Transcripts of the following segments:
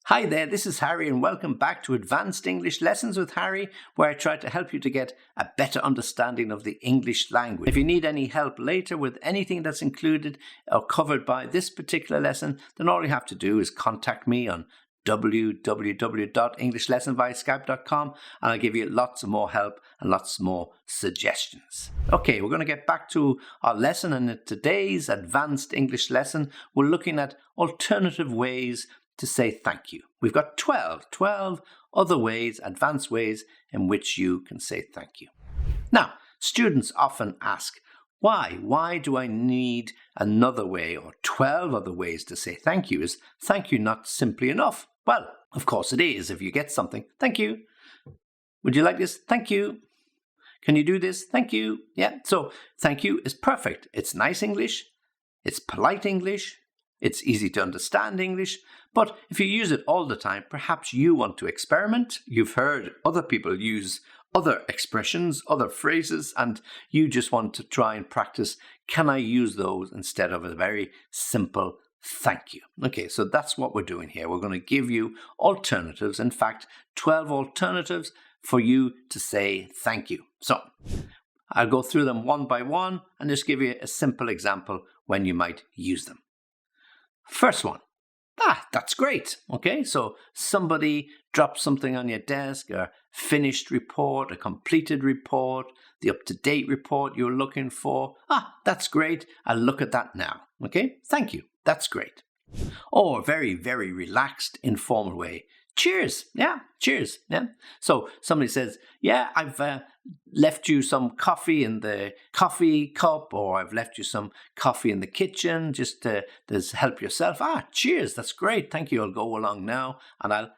Hi there, this is Harry and welcome back to Advanced English Lessons with Harry, where I try to help you to get a better understanding of the English language. If you need any help later with anything that's included or covered by this particular lesson, then all you have to do is contact me on www.englishlessonvia-skype.com and I'll give you lots of more help and lots more suggestions. Okay, we're going to get back to our lesson, and in today's Advanced English lesson, we're looking at alternative ways to say thank you. We've got 12 other ways, advanced ways in which you can say thank you. Now, students often ask, why? Why do I need another way or 12 other ways to say thank you? Is thank you not simply enough? Well, of course it is. If you get something, thank you. Would you like this? Thank you. Can you do this? Thank you. Yeah, so thank you is perfect. It's nice English. It's polite English. It's easy to understand English, but if you use it all the time, perhaps you want to experiment. You've heard other people use other expressions, other phrases, and you just want to try and practice, can I use those instead of a very simple thank you? Okay, so that's what we're doing here. We're going to give you alternatives, in fact, 12 alternatives for you to say thank you. So I'll go through them one by one and just give you a simple example when you might use them. First one, that's great. Okay, so somebody dropped something on your desk, a finished report, a completed report, the up-to-date report you're looking for. That's great. I'll look at that now. Okay, thank you. That's great. Or a very, very relaxed, informal way. Cheers. Yeah, cheers. Yeah. So somebody says, yeah, I've left you some coffee in the coffee cup, or I've left you some coffee in the kitchen, just to help yourself. Cheers. That's great. Thank you. I'll go along now and I'll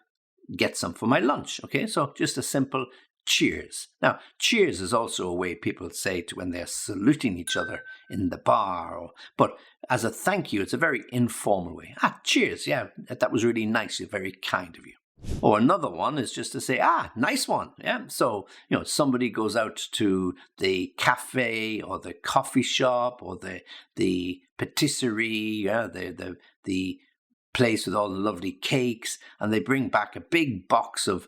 get some for my lunch. Okay. So just a simple cheers. Now, cheers is also a way people say to when they're saluting each other in the bar, but as a thank you, it's a very informal way. Cheers. Yeah, that was really nice. You're very kind of you. Or another one is just to say, nice one. Yeah. So, somebody goes out to the cafe or the coffee shop or the patisserie, the place with all the lovely cakes, and they bring back a big box of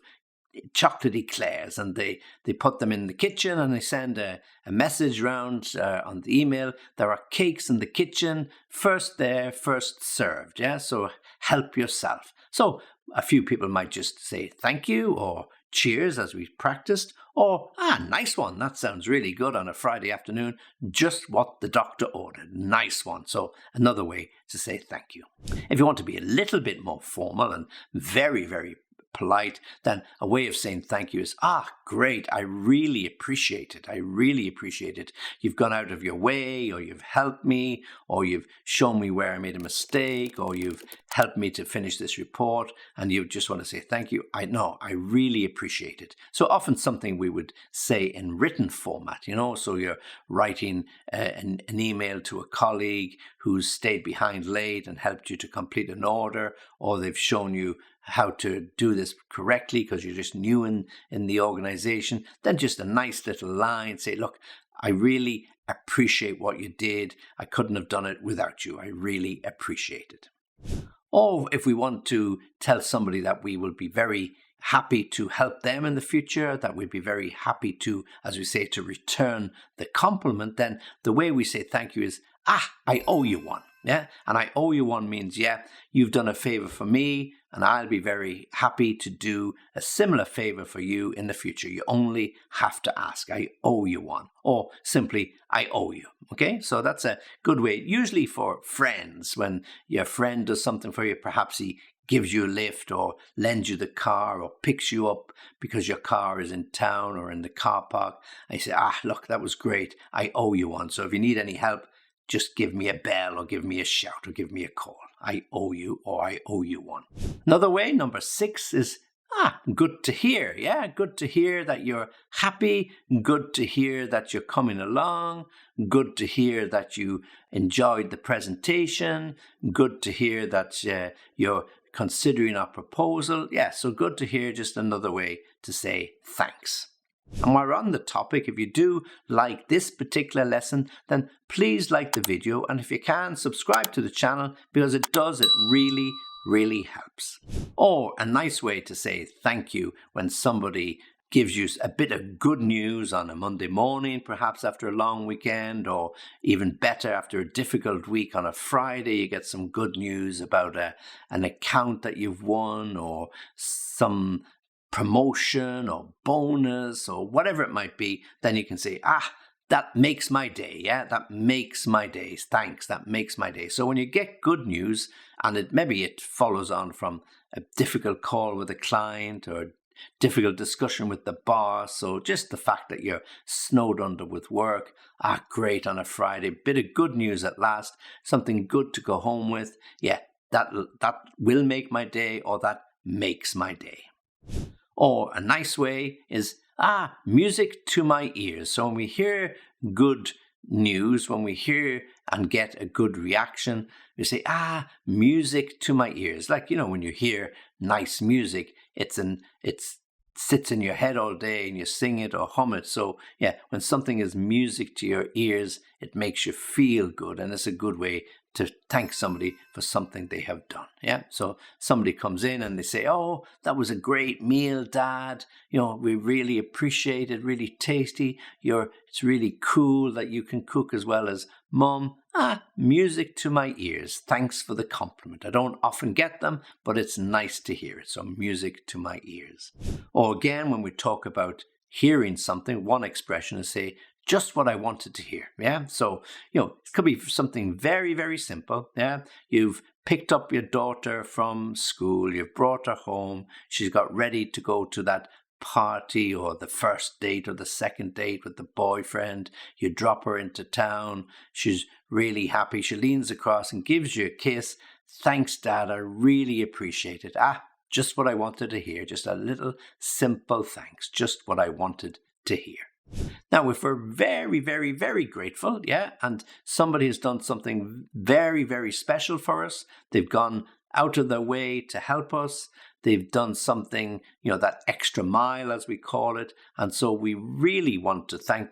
chocolate eclairs, and they put them in the kitchen, and they send a message round on the email. There are cakes in the kitchen, first there, first served. Yeah. So help yourself. So a few people might just say thank you or cheers as we practiced, or nice one. That sounds really good on a Friday afternoon. Just what the doctor ordered. Nice one. So another way to say thank you. If you want to be a little bit more formal and very, very polite, then a way of saying thank you is, great, I really appreciate it. I really appreciate it. You've gone out of your way, or you've helped me, or you've shown me where I made a mistake, or you've helped me to finish this report, and you just want to say thank you. I really appreciate it. So often something we would say in written format, so you're writing an email to a colleague who's stayed behind late and helped you to complete an order, or they've shown you how to do this correctly because you're just new in the organization. Then just a nice little line, say, look, I really appreciate what you did. I couldn't have done it without you. I really appreciate it. Or if we want to tell somebody that we will be very happy to help them in the future, that we'd be very happy to, as we say, to return the compliment, then the way we say thank you is, I owe you one. Yeah. And I owe you one means, you've done a favor for me, and I'll be very happy to do a similar favor for you in the future. You only have to ask. I owe you one. Or simply, I owe you. Okay, so that's a good way, usually for friends. When your friend does something for you, perhaps he gives you a lift or lends you the car or picks you up because your car is in town or in the car park. And you say, look, that was great. I owe you one. So if you need any help, just give me a bell or give me a shout or give me a call. I owe you, or I owe you one. Another way, number 6, is good to hear. Yeah, good to hear that you're happy. Good to hear that you're coming along. Good to hear that you enjoyed the presentation. Good to hear that you're considering our proposal. Yeah, so good to hear, just another way to say thanks. And while we're on the topic, if you do like this particular lesson, then please like the video. And if you can, subscribe to the channel, because it really, really helps. Or a nice way to say thank you when somebody gives you a bit of good news on a Monday morning, perhaps after a long weekend, or even better, after a difficult week on a Friday, you get some good news about an account that you've won, or some promotion or bonus or whatever it might be. Then you can say, that makes my day. Yeah, that makes my day. Thanks, that makes my day. So when you get good news, and maybe it follows on from a difficult call with a client or a difficult discussion with the boss, or just the fact that you're snowed under with work, great on a Friday, bit of good news at last, something good to go home with. Yeah, that will make my day, or that makes my day. Or a nice way is, music to my ears. So when we hear good news, when we hear and get a good reaction, we say, music to my ears. Like, when you hear nice music, it sits in your head all day and you sing it or hum it. So yeah, when something is music to your ears, it makes you feel good, and it's a good way to thank somebody for something they have done. Yeah. So somebody comes in and they say, "Oh, that was a great meal, Dad. We really appreciate it. Really tasty. It's really cool that you can cook as well as Mom." Music to my ears. Thanks for the compliment. I don't often get them, but it's nice to hear it. So music to my ears. Or again, when we talk about hearing something, one expression is say, just what I wanted to hear. Yeah. So, it could be something very, very simple. Yeah. You've picked up your daughter from school. You've brought her home. She's got ready to go to that party or the first date or the second date with the boyfriend. You drop her into town. She's really happy. She leans across and gives you a kiss. Thanks, Dad. I really appreciate it. Just what I wanted to hear. Just a little simple thanks. Just what I wanted to hear. Now, if we're very, very, very grateful, and somebody has done something very, very special for us, they've gone out of their way to help us, they've done something, that extra mile, as we call it, and so we really want to thank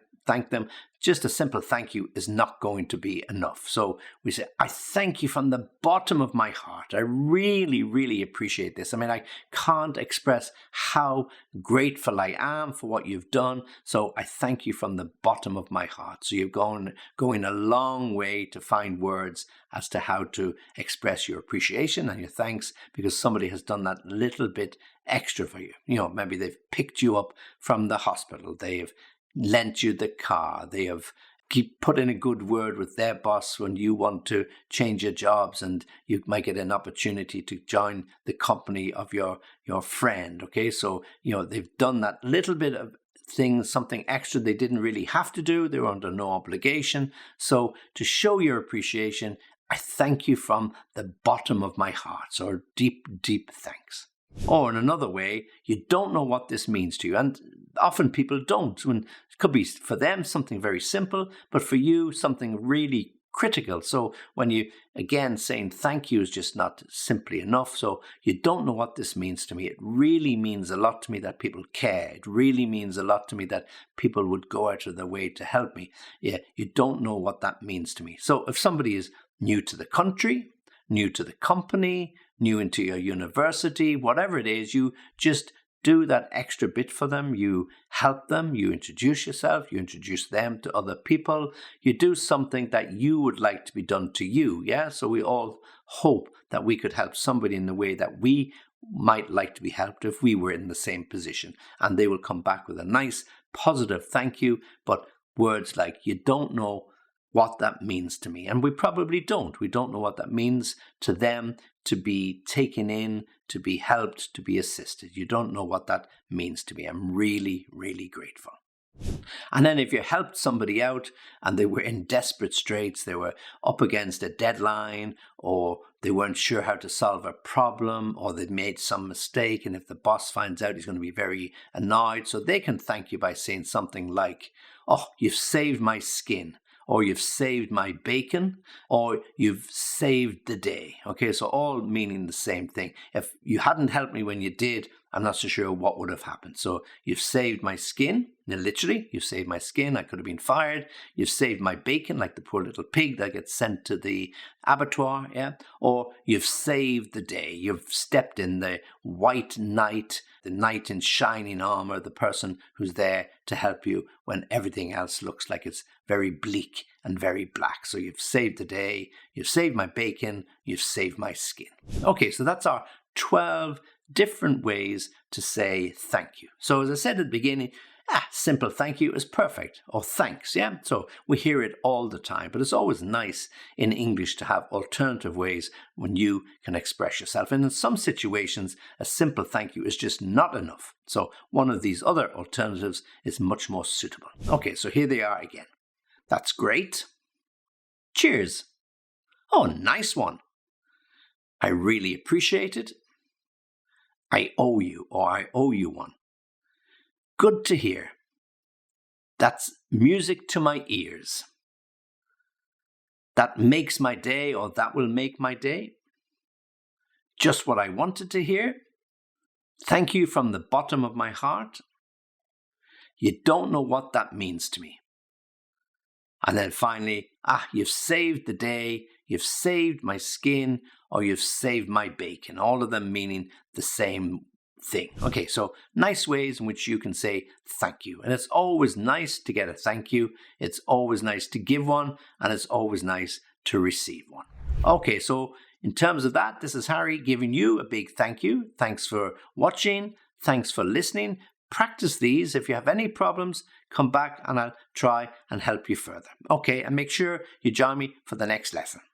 them. Just a simple thank you is not going to be enough. So we say, I thank you from the bottom of my heart. I really, really appreciate this. I mean, I can't express how grateful I am for what you've done. So I thank you from the bottom of my heart. So you're going a long way to find words as to how to express your appreciation and your thanks, because somebody has done that little bit extra for you. Maybe they've picked you up from the hospital. They've lent you the car. They have put in a good word with their boss when you want to change your jobs, and you might get an opportunity to join the company of your friend. Okay, so they've done that little bit of things, something extra they didn't really have to do. They were under no obligation. So to show your appreciation, I thank you from the bottom of my heart. So deep, deep thanks. Or in another way, you don't know what this means to you. And often people don't. It could be for them something very simple, but for you something really critical. So when you, again, saying thank you is just not simply enough. So you don't know what this means to me. It really means a lot to me that people care. It really means a lot to me that people would go out of their way to help me. Yeah, you don't know what that means to me. So if somebody is new to the country, new to the company, new into your university, whatever it is, you just do that extra bit for them. You help them, you introduce yourself, you introduce them to other people. You do something that you would like to be done to you. Yeah. So we all hope that we could help somebody in the way that we might like to be helped if we were in the same position. And they will come back with a nice, positive thank you. But words like, you don't know what that means to me. And we probably don't. We don't know what that means to them, to be taken in, to be helped, to be assisted. You don't know what that means to me. I'm really, really grateful. And then if you helped somebody out and they were in desperate straits, they were up against a deadline, or they weren't sure how to solve a problem, or they'd made some mistake, and if the boss finds out, he's going to be very annoyed. So they can thank you by saying something like, "Oh, you've saved my skin," or "you've saved my bacon," or "you've saved the day." Okay, so all meaning the same thing. If you hadn't helped me when you did, I'm not so sure what would have happened. So you've saved my skin. Now, literally, you've saved my skin. I could have been fired. You've saved my bacon, like the poor little pig that gets sent to the abattoir. Yeah. Or you've saved the day. You've stepped in the white knight, the knight in shining armor, the person who's there to help you when everything else looks like it's very bleak and very black. So you've saved the day. You've saved my bacon. You've saved my skin. Okay, so that's our 12 different ways to say thank you. So as I said at the beginning, simple thank you is perfect, or thanks, yeah? So we hear it all the time, but it's always nice in English to have alternative ways when you can express yourself. And in some situations, a simple thank you is just not enough. So one of these other alternatives is much more suitable. Okay, so here they are again. That's great. Cheers. Oh, nice one. I really appreciate it. I owe you, or I owe you one. Good to hear. That's music to my ears. That makes my day, or that will make my day. Just what I wanted to hear. Thank you from the bottom of my heart. You don't know what that means to me. And then finally, you've saved the day, you've saved my skin, or you've saved my bacon, all of them meaning the same thing. Okay, so nice ways in which you can say thank you. And it's always nice to get a thank you. It's always nice to give one, and it's always nice to receive one. Okay, so in terms of that, this is Harry giving you a big thank you. Thanks for watching. Thanks for listening. Practice these. If you have any problems, come back and I'll try and help you further. Okay, and make sure you join me for the next lesson.